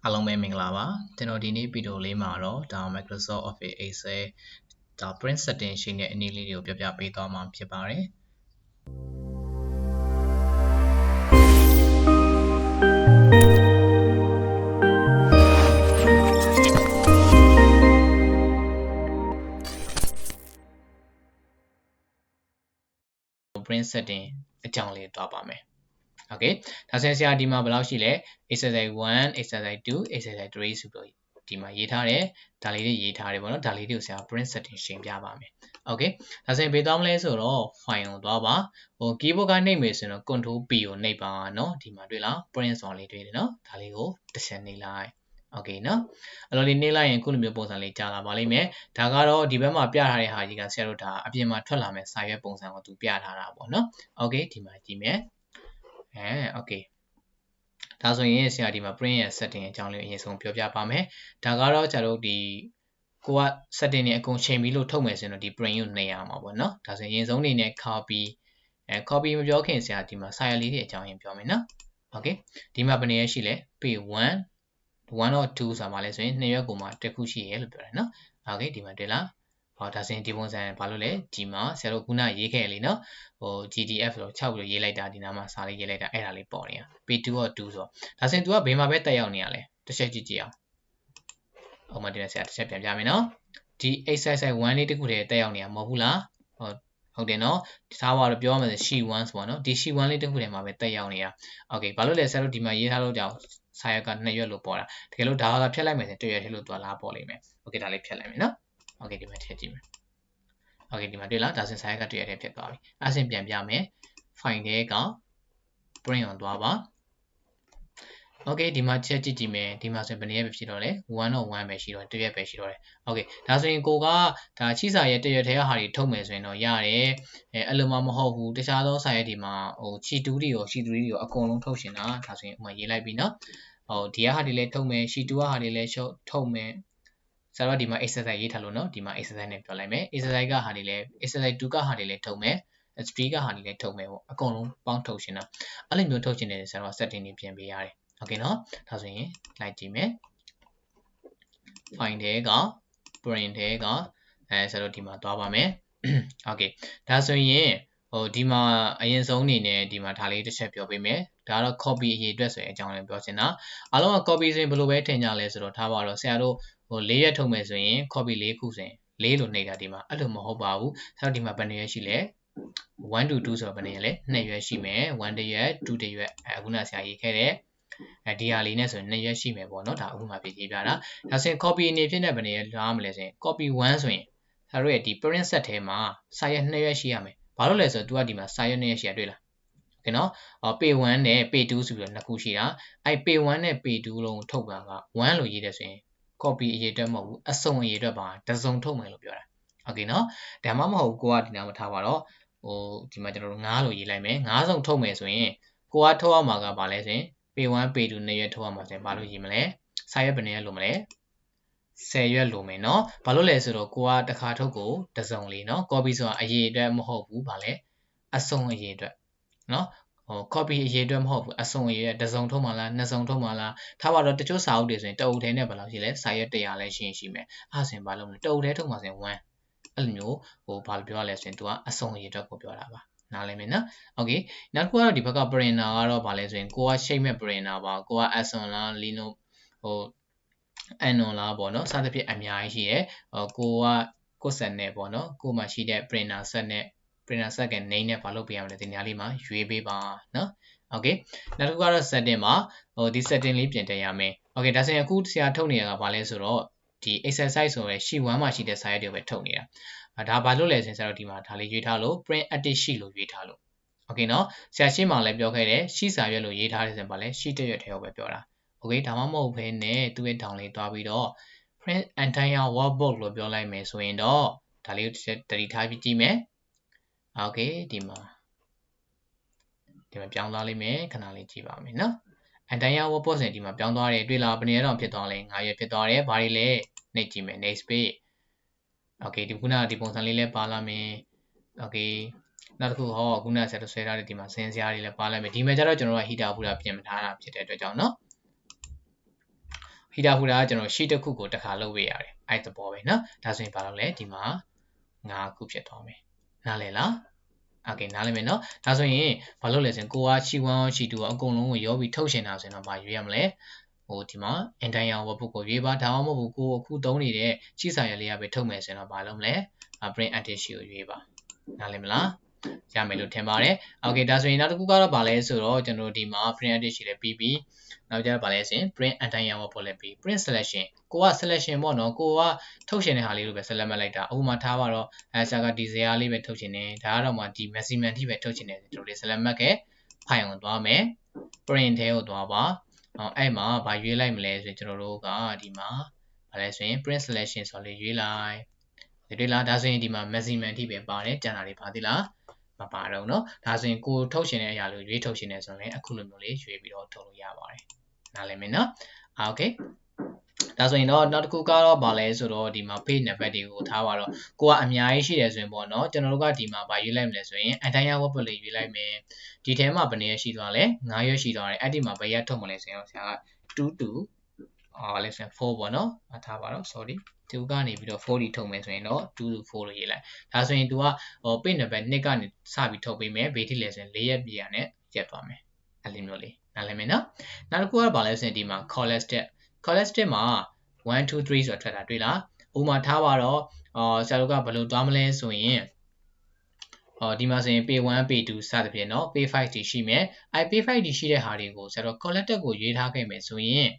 အားလုံးပဲမင်္ဂလာပါကျွန်တော်ဒီနေ့ဗီဒီယိုလေးမှာတော့ဒါ Microsoft Office Excel ဒါ print setting ရှိတဲ့အနည်းလေးတွေကိုပြပေးသွားမှာဖြစ်ပါတယ် print setting အကြောင်းလေးတွားပါမယ် Okay ဒါဆိုရင်ဆရာဒီမှာဘယ်လောက်ရှိလဲ exercise 1 exercise 2 exercise 3ဆိုပြီးဒီမှာရေးထားတယ်ဒါလေးတွေရေးထားတယ်ပေါ့နော်ဒါလေးတွေကိုဆရာ print setting ရှင်းပြပါမယ် Okay ဒါဆိုရင်ဘယ်သွားမလဲဆိုတော့ file ကိုသွားပါkeyboard ကနှိပ်မယ်ဆိုရင်တော့ control P ကိုနှိပ်ပါနော်ဒီမှာတွေ့လား print ဆိုတာလေးတွေ့တယ်နော်ဒါလေးကိုတစ်ချက်နှိပ်လိုက် Okay နော်အဲ့လိုလေးနှိပ်လိုက်ရင်ခုလိုမျိုးပုံစံလေးကြာလာပါလိမ့်မယ်ဒါကတော့ဒီဘက်မှာပြထားတဲ့ဟာကြီးကဆရာတို့ဒါအပြင်မှာထွက်လာမယ်စာရွက်ပုံစံကိုသူပြထားတာပေါ့နော် Okay ဒီမှာကြည့်မယ်Okay ဒါဆိုရင်ဆရာဒီမှာ print ရဲ့ setting အကြောင်းလေးအရင်ဆုံးပြောပြပါမယ်ဒါကတော့ကျွန်တော်တို့ဒီကိုက setting တွေအကုန်ချိန်ပြီးလို့ထုတ်မယ်ဆိုရင်တော့ဒီ print ကိုနှိပ်ရမှာပေါ့နော်ဒါဆိုရင်အရင်ဆုံးအနေနဲ့ copy copy မပြောခင်ဆရာဒီမှာစာရွက်လေးတွေအကြောင်းရင်ပြောမယ်နော် Okay ဒီမှာဘယ်နေရရှိလဲ page 1 or 2ဆိုတာမှာလဲဆိုရင်နှစ်ရွက်ကိုမှတစ်ခုရှိရလို့ပြောတယ်နော် Okay ဒီမှာတွေ့လားဒါဆိုရင်ဒီပုံစံဘာလို့လဲဒီမှာဆရာတို့ခုနရေးခဲ့လေနော်GDF ဆိုတော့6ပြီးရေးလိုက်တာဒီနားမှာစာလေးရေးလိုက်တာအဲ့ဒါလေးပေါ်နေတာ P2 or 2ဆိုတော့ဒါဆိုရင် तू ကဘေးမှာပဲတက်ရောက်နေရလဲတစ်ချက်ကြည့်ကြည့်အောင်ဥပမာဒီဆရာတစ်ချက်ပြန်ပြမယ်နော်ဒီ exercise 1လေးတစ်ခုတည်းတက်ရောက်နေရမဟုတ်ဘူးလားဟုတ်တယ်နော်ဒါပါတော့ပြောရမယ်ဆို sheet 1ဆိုပါနော်ဒီ sheet 1လေးတစ်ခုတည်းမှာပဲတက်ရောက်နေရ Okay ဘာလို့လဲဆရာတို့ဒီမှာရေးထားလို့ကြောင့်စာရွက်က2ရွက်လို့ပေါ်တာတကယ်လို့ဒါကဖြတ်လိုက်မယ်ဆိုရင်1ရွက်ထဲလို့သွားလာပေါ်လိမ့်မယ် Okay ဒါလေးဖြတ်လိုက်မယ်နော် Okay ဒီမှာထည့်ကြည့်မယ် Okay ဒီမှာတွေ့လားဒါဆိုရင်စာရွက်က1ရွက်ထဲဖြစ်သွားပြီအဲ့ဒါပြန်ပြမယ် file ထဲက print on သွားပါ Okay ဒီမှာချက်ကြည့်ကြည့်မယ်ဒီမှာဆိုရင်ဘယ်နည်းပဲဖြစ်တော့လဲ1 or 1ပဲရှိတော့1ရွက်ပဲရှိတော့တယ် Okay ဒါဆိုရင်ကိုကဒါချိစာရဲ့1ရွက်ထဲကဟာတွေထုတ်မယ်ဆိုရင်တော့ရတယ်အဲ့လိုမှမဟုတ်ဘူးတခြားသောစာရွက်ဒီမှာsheet 2တွေရော sheet 3တွေရောအကုန်လုံးထုတ်ရှင်တာဒါဆိုရင်ဥပမာရေးလိုက်ပြီနော်ဒီကဟာတွေလည်းထုတ်မယ် sheet 2ကဟာတွေလည်းထုတ်မယ်ဆရာတို့ဒီမှာ exercise ရေးထားလို့နော်ဒီမှာ exercise နဲ့ပြောလိုက်မယ် exercise ကဟာတွေလည်း exercise 2ကဟာတွေလည်းထုတ်မယ် 3ကဟာတွေလည်းထုတ်မယ်ပေါ့အကုန်လုံးပေါင်းထုတ်ရှင်တာအဲ့လိုမျိုးထုတ်ရှင်တယ်ဆရာတို့ setting တွေပြင်ပေးရတယ် Okay နော်ဒါဆိုရင်လိုက်ကြည့်မယ် file ထဲက print ထဲကဆရာတို့ဒီမှာသွားပါမယ် Okay ဒါဆိုရင်ဒီမှာအရင်ဆုံးအနေနဲ့ဒီမှာဒါလေးတစ်ချက်ပြောပေးမယ်ဒါကတော့ copy အရေးအတွက်ဆိုရင်အကြောင်းလေးပြောချင်တာအားလုံးက copy ဆိုရင်ဘယ်လိုပဲထင်ကြလဲဆိုတော့ထားပါတော့ဆရာတို့4ရက်ထုတ်မယ်ဆိုရင် copy 4ခုဆိုရင်4လို့နှိပ်တာဒီမှာအဲ့လိုမဟုတ်ပါဘူးဆရာတို့ဒီမှာဘယ်နှရက်ရှိလဲ1 to 2ဆိုတော့ဘယ်နှရက်လဲ2ရက်ရှိမယ်1တရက်2တရက်အခုနဆရာရေးခဲ့တဲ့ဒီဟာလေးနဲ့ဆိုရင်2ရက်ရှိမယ်ပေါ့နော်ဒါအခုမှပြရေးပြတာဒါဆိုရင် copy အနေဖြင့်နဲ့ဘယ်နှရက်လာမလဲဆိုရင် copy 1ဆိုရင်ဆရာတို့ရဲ့ဒီ print set ထဲမှာစာရွက်2ရက်ရှိရမယ်ဘာလို့လဲဆိုတော့ तू ကဒီမှာစာရွက်2ရက်ရှိရတွေ့လားโอเคเนาะ page 1နဲ့ page 2ဆိုပြီးတော့နှစ်ခုရှိတာအဲ့ page 1နဲ့ page 2လုံးထုတ်တာက1လို့ရေးတယ်ဆိုရင် copy အရေးအတွက်မဟုတ်ဘူးအစုံအရေးအတွက်ပါတစ်စုံထုတ်မယ်လို့ပြောတာโอเคเนาะဒါမှမဟုတ်ကိုကဒီနားမှာထားပါတော့ဒီမှာကျွန်တော်တို့9လို့ရေးလိုက်မယ်9စုံထုတ်မယ်ဆိုရင်ကိုကထုတ်ရမှာကဘာလဲဆိုရင် page 1 page 2နှစ်ရွက်ထုတ်ရမှာဆိုရင်ဘာလို့ရေးမလဲစာရွက်ဘယ်နှစ်ရွက်လို့မလဲ10ရွက်လိုမယ်เนาะဘာလို့လဲဆိုတော့ကိုကတစ်ခါထုတ်ကိုတစ်စုံလေးเนาะ copy ဆိုတာအရေးအတွက်မဟုတ်ဘူးဗာလဲအစုံအရေးအတွက်เนาะcopy အရေးအတွက်မဟုတ်ဘူးအစုံအရေးတစ်စုံထုတ်မှလားနှစ်စုံထုတ်မှလားထားပါတော့တချို့စာအုပ်တွေဆိုရင်တအုပ်ထဲနဲ့ဘယ်လောက်ရှိလဲစာရွက်100လဲရှိမယ်အဲ့ဆိုရင်ဘာလို့မလဲတအုပ်ထဲထုတ်မှဆိုရင်1အဲ့လိုမျိုးဘာလို့ပြောရလဲဆိုရင် तू ကအစုံအရေးအတွက်ကိုပြောတာပါနားလည်မယ်နော် Okay နောက်တစ်ခုကတော့ဒီဘက်က printer ကတော့ဗာလဲဆိုရင်ကိုကရှိတ်မဲ့ printer ပါကိုက Epson လား Linux Anon လားပေါ့နော်စသဖြင့်အများကြီးရှိရယ်ကိုကset နဲ့ပေါ့နော်ကိုမှရှိတဲ့ printer set နဲ့ printer set က name နဲ့ဘာလုပ်ပေးရမလဲဒီနေရာလေးမှာရွေးပေးပါနော် Okay နောက်တစ်ခုကတော့ setting မှာဒီ setting လေးပြင်တက်ရမယ် Okay ဒါဆိုရင်အခုဆရာထုတ်နေတာကဘာလဲဆိုတော့ဒီ exercise ဆိုရယ် sheet 1မှာရှိတဲ့စာရွက်တွေပဲထုတ်နေတာဒါဘာလို့လဲဆိုရင်ဆရာတို့ဒီမှာဒါလေးရွေးထားလို့ print edit sheet လို့ရွေးထားလို့ Okay နော်ဆရာရှင်းမှာလည်းပြောခဲ့တယ် sheet စာရွက်လို့ရေးထားတယ်ဆိုရင်ဘာလဲ sheet တစ်ရွက်ထဲကိုပဲပြောတာ Okay ဒါမှမဟုတ်ဘဲနဲ့သူ့ရဲ့ down လေးတွားပြီးတော့ print entire workbook လို့ပြောလိုက်မယ်ဆိုရင်တော့ဒါလေးကိုတတိထားပြီးကြည့်မယ် Okay ဒီမှာပြောင်းသွားလိမ့်မယ်ခဏလေးကြည့်ပါမယ်နော် entire workbook ဆိုရင်ဒီမှာပြောင်းသွားတယ်တွေ့လားဘယ်နည်းတော့ဖြစ်သွားလဲ9ရက်ဖြစ်သွားတယ်ဘာတွေလဲနှိပ်ကြည့်မယ် next page Okay ဒီခုနကဒီပုံစံလေးလည်းပါလာမယ် Okay နောက်တစ်ခုခုနဆက်ဆွဲထားတဲ့ဒီမှာစင်းစရာတွေလည်းပါလိုက်မယ်ဒီမှာကျတော့ကျွန်တော်က heater ပူတာပြင်မထားတာဖြစ်တဲ့အတွက်ကြောင့်เนาะ header footer ကကျွန်တော် sheet တစ်ခုကိုတစ်ခါလုပ်ပေးရတယ်အဲ့သဘောပဲเนาะဒါဆိုရင်ဘာလို့လဲဒီမှာ9ခုဖြစ်သွားမယ်နားလည်လားOkay နားလည်မယ်เนาะဒါဆိုရင်ဘာလို့လဲဆိုရင်ကိုက sheet 1 sheet 2အကုန်လုံးကိုရောပြီးထုတ်ရှင်တာဆိုရင်တော့ဘာရွေးရမလဲဒီမှာ entire workbook ကိုရွေးပါဒါမှမဟုတ်ကိုအခုသုံးနေတဲ့ရှိစာရလေးရပဲထုတ်မယ်ဆိုရင်တော့ဘာလုပ်မလဲ print edit sheet ကိုရွေးပါနားလည်မလားရမယ်လို့ထင်ပါတယ် Okay ဒါဆိုရင်နောက်တစ်ခုကတော့ဘာလဲဆိုတော့ကျွန်တော်ဒီမှာ print edit sheet လေးပြီးပြီးနောက်ကျတော့ဘာလဲဆိုရင် print entire workbook လေးပြီး print selection ကိုက selection ပေါ့နော်ကိုကထုတ်ရှင်တဲ့ဟာလေးလိုပဲ select မှတ်လိုက်တာဥပမာထားပါတော့ဆာကဒီဇယ်လေးပဲထုတ်ရှင်နေဒါကတော့မှဒီ maximum ထိပဲထုတ်ရှင်နေတယ်တို့လေး select မှတ်ခဲ့ဖိုင်ကိုသွားမယ် print ထဲကိုသွားပါအဲ့မှာဘာရွေးလိုက်မလဲဆိုရင်ကျွန်တော်တို့ကဒီမှာဘာလဲဆိုရင် print selection ဆိုလေးရွေးလိုက်တွေ့လားဒါဆိုရင်ဒီမှာ maximum ထိပဲပါတယ်ကျန်တာတွေပါသေးလားမပါတော့เนาะဒါဆိုရင်ကိုထုတ်ရှင်တဲ့အရာလေးရွေးထုတ်ရှင်နေဆိုရင်အခုလိုမျိုးလေးရွေးပြီးတော့ထုတ်လို့ရပါတယ်နားလည်မယ်เนาะโอเคဒါဆိုရင်တော့နောက်တစ်ခုကတော့ဗာလဲဆိုတော့ဒီမှာ page number တွေကိုထားပါတော့ကိုကအများကြီးရှိတယ်ဆိုရင်ပေါ့နော်ကျွန်တော်တို့ကဒီမှာဗာရွေးလိုက်မလဲဆိုရင် entire workbook လေးရွေးလိုက်မယ်ဒီထဲမှာဘယ်နှစ်ရက်ရှိသွားလဲ9ရက်ရှိသွားတယ်အဲ့ဒီမှာဘယ်ရက်ထုတ်မလဲဆိုရင်ဆရာက2 to လဲဆိုရင်4ပေါ့နော်ထားပါတော့ sorry 2ကနေပြီးတော့40ထုတ်မယ်ဆိုရင်တော့2 to 4လို့ရေးလိုက်ဒါဆိုရင် तू ကpage number 2ကနေစပြီးထုတ်ပေးမယ်ဘေးထိလဲဆိုရင်4ရက်ပြည့်ရနဲ့ရက်သွားမယ်အဲ့လိုမျိုးလေးနားလည်မယ်နော်နောက်တစ်ခုကဗာလဲဆိုရင်ဒီမှာ collect step collect step မှာ1 2 3ဆိုတာထွက်တာတွေ့လားဥပမာထားပါတော့ဆရာတို့ကဘယ်လိုသွားမလဲဆိုရင်ဒီမှာဆိုရင် pay 1 pay 2စသဖြင့်เนาะ pay 5တီရှိမယ်အဲ pay 5တီရှိတဲ့ဟာတွေကိုဆရာတို့ collected ကိုရွေးထားခဲ့မယ်ဆိုရင်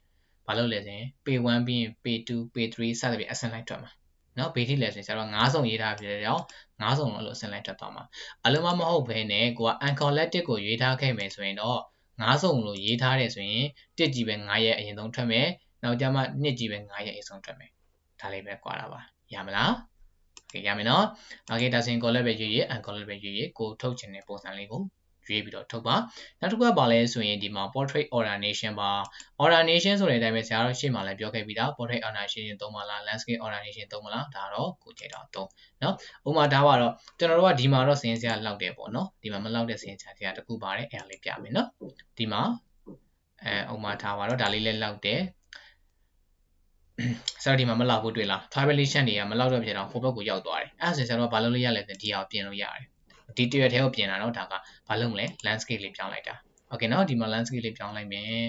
ဘာလုပ်လဲဆိုရင် pay 1ပြီးရင် pay 2 pay 3စသဖြင့်အစင်လိုက်ထွက်မှာเนาะဘေးထိလဲဆိုရင်ဆရာတို့9စုံရေးထားဖြစ်တဲ့ကြောင့်9စုံလုံးအဲ့လိုအစင်လိုက်ထွက်သွားမှာအလုံးမဟုတ်ဘဲနဲ့ကိုက uncollected ကိုရွေးထားခဲ့မယ်ဆိုရင်တော့9စုံလို့ရေးထားတယ်ဆိုရင်တစ်ကြီးပဲ9ရက်အရင်ဆုံးထွက်မယ်နောက်ကြမှာနှစ်ကြီးပဲ9ရက်အဆုံးထွက်မယ်ဒါလေးပဲကွာတာပါရမလားโอเคရမယ်နော်โอเคဒါဆိုရင် collect ပဲရွေးရွေး uncollect ပဲရွေးရွေးကိုထုတ်ချင်တဲ့ပုံစံလေးကိုရွေးပြီးတော့ထုတ်ပါနောက်တစ်ခုကပါလဲဆိုရင်ဒီမှာ portrait ordination ပါ ordination ဆိုတဲ့အတိုင်းပဲဆရာတို့ရှေ့မှာလည်းပြောခဲ့ပြီးသား portrait ordination သုံးပါလား landscape ordination သုံးပါလားဒါတော့ကိုကြိုက်တော့သုံးเนาะဥပမာဒါပါတော့ကျွန်တော်တို့ကဒီမှာတော့စင်စရာလောက်တယ်ပေါ့เนาะဒီမှာမလောက်တဲ့စင်စရာတစ်ခုပါတယ်အဲ့ဒါလေးပြမယ်เนาะဒီမှာဥပမာထားပါတော့ဒါလေးလည်းလောက်တယ်ဆရာဒီမှာမလောက်ဘူးတွေ့လား tabulation တွေကမလောက်တော့ဖြစ်တော့ဟိုဘက်ကိုရောက်သွားတယ်အဲ့ဒါဆိုဆရာတို့ကဘာလုပ်လို့ရလဲဆိုဒီအောင်ပြင်လို့ရတယ်ဒီတရွက်ထဲကိုပြင်တာတော့ဒါကဘာလုပ်မလဲ landscape လေးပြောင်းလိုက်တာ okay เนาะဒီမှာ landscape လေးပြောင်းလိုက်မယ်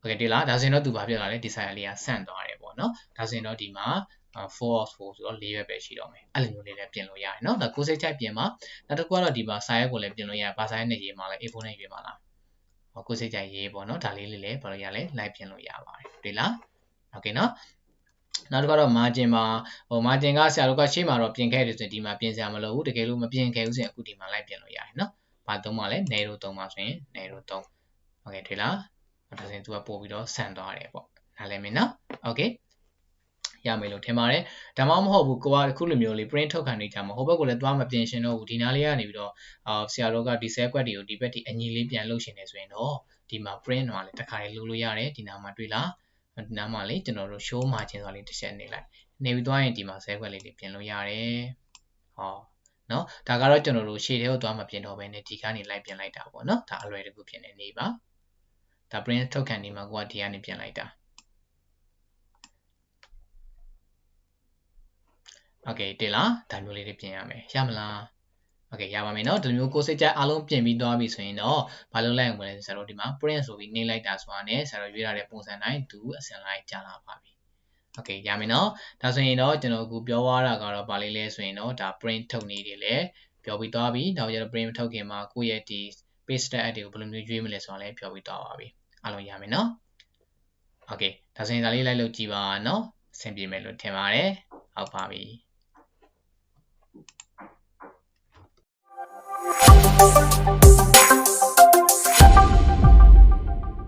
okay တွေ့လားဒါဆိုရင်တော့သူဘာဖြစ်လာလဲဒီ size လေးကဆန့်သွားတယ်ပေါ့เนาะဒါဆိုရင်တော့ဒီမှာ4 of 4ဆိုတော့4ရွက်ပဲရှိတော့မယ်အဲ့လိုမျိုးလေးလည်းပြင်လို့ရတယ်เนาะဒါကိုစိတ်ကြိုက်ပြင်ပါနောက်တစ်ခုကတော့ဒီမှာ size ကိုလည်းပြင်လို့ရတယ်ဘာ size နဲ့ရေးမှာလဲ A4 နဲ့ရေးမှာလားကိုစိတ်ကြိုက်ရေးပေါ့เนาะဒါလေးလေးလည်းဘာလို့ရလဲ live ပြင်လို့ရပါတယ်တွေ့လား okay เนาะနောက်တစ်ခါတော့ margin မှာmargin ကဆရာတို့ကရှေ့မှာတော့ပြင်ခဲ့တယ်ဆိုရင်ဒီမှာပြင်စရာမလိုဘူးတကယ်လို့မပြင်ခဲ့ဘူးဆိုရင်အခုဒီမှာလိုက်ပြင်လို့ရတယ်เนาะဘာသုံးပါလဲ narrow သုံးပါဆိုရင် narrow သုံး okay တွေ့လားဒါဆိုရင် तू ကပို့ပြီးတော့ဆန်သွားတယ်ပေါ့နားလည်မယ်เนาะ okay ရမယ်လို့ထင်ပါတယ်ဒါမှမဟုတ်ဘူးကိုကအခုလိုမျိုးလေး print ထုတ်ခံနေကြမှာဟိုဘက်ကိုလည်းသွားမပြင်ရှင်တော့ဘူးဒီနားလေးကနေပြီးတော့ဆရာတို့ကဒီ cell quad တွေကိုဒီဘက်ဒီအညီလေးပြန်လုပ်ရှင်နေဆိုရင်တော့ဒီမှာ print မှာလည်းတစ်ခါလေးလုပ်လို့ရတယ်ဒီနားမှာတွေ့လားဒီနားမှာလေကျွန်တော်တို့ show margin ဆိုတာလေးတစ်ချက်နေလိုက်နေပြီးသွားရင်ဒီမှာ cell quad လေးတွေပြင်လို့ရတယ်ဟောเนาะဒါကတော့ကျွန်တော်တို့ရှေ့ထဲကိုသွားမပြင်တော့ဘဲနဲ့ဒီကနေလိုက်ပြင်လိုက်တာပေါ့เนาะဒါအလွယ်တကူပြင်နေနေပါဒါ print ထုတ်ခံနေမှာကိုကဒီကနေပြင်လိုက်တာokay တင်လားဒါမျိုးလေးတွေပြင်ရမယ်ရမလား okay ရပါမယ်เนาะဒီမျိုးကိုစိတ်ကြအားလုံးပြင်ပြီးသွားပြီဆိုရင်တော့ဘာလုပ်လိုက်အောင်မလဲဆရာတို့ဒီမှာ print ဆိုပြီးနှိမ့်လိုက်တာဆိုတာနဲ့ဆရာတို့ရွေးထားတဲ့ပုံစံတိုင်းသူအစင်လိုက်ကြာလာပါပြီ okay ရမယ်เนาะဒါဆိုရင်တော့ကျွန်တော်အခုပြောသွားတာကတော့ဗာလေးလဲဆိုရင်တော့ဒါ print ထုတ်နေတယ်လေပြောပြီးသွားပြီနောက်ကျတော့ print ထုတ်ခင်မှာကိုယ့်ရဲ့ဒီ page style တွေကိုဘယ်လိုမျိုးရွေးမလဲဆိုတာလည်းပြောပြီးသွားပါပြီအားလုံးရမယ်เนาะ okay ဒါဆိုရင်ဒါလေးလိုက်လုပ်ကြည့်ပါเนาะအဆင်ပြေမယ်လို့ထင်ပါတယ်ဟုတ်ပါပြီ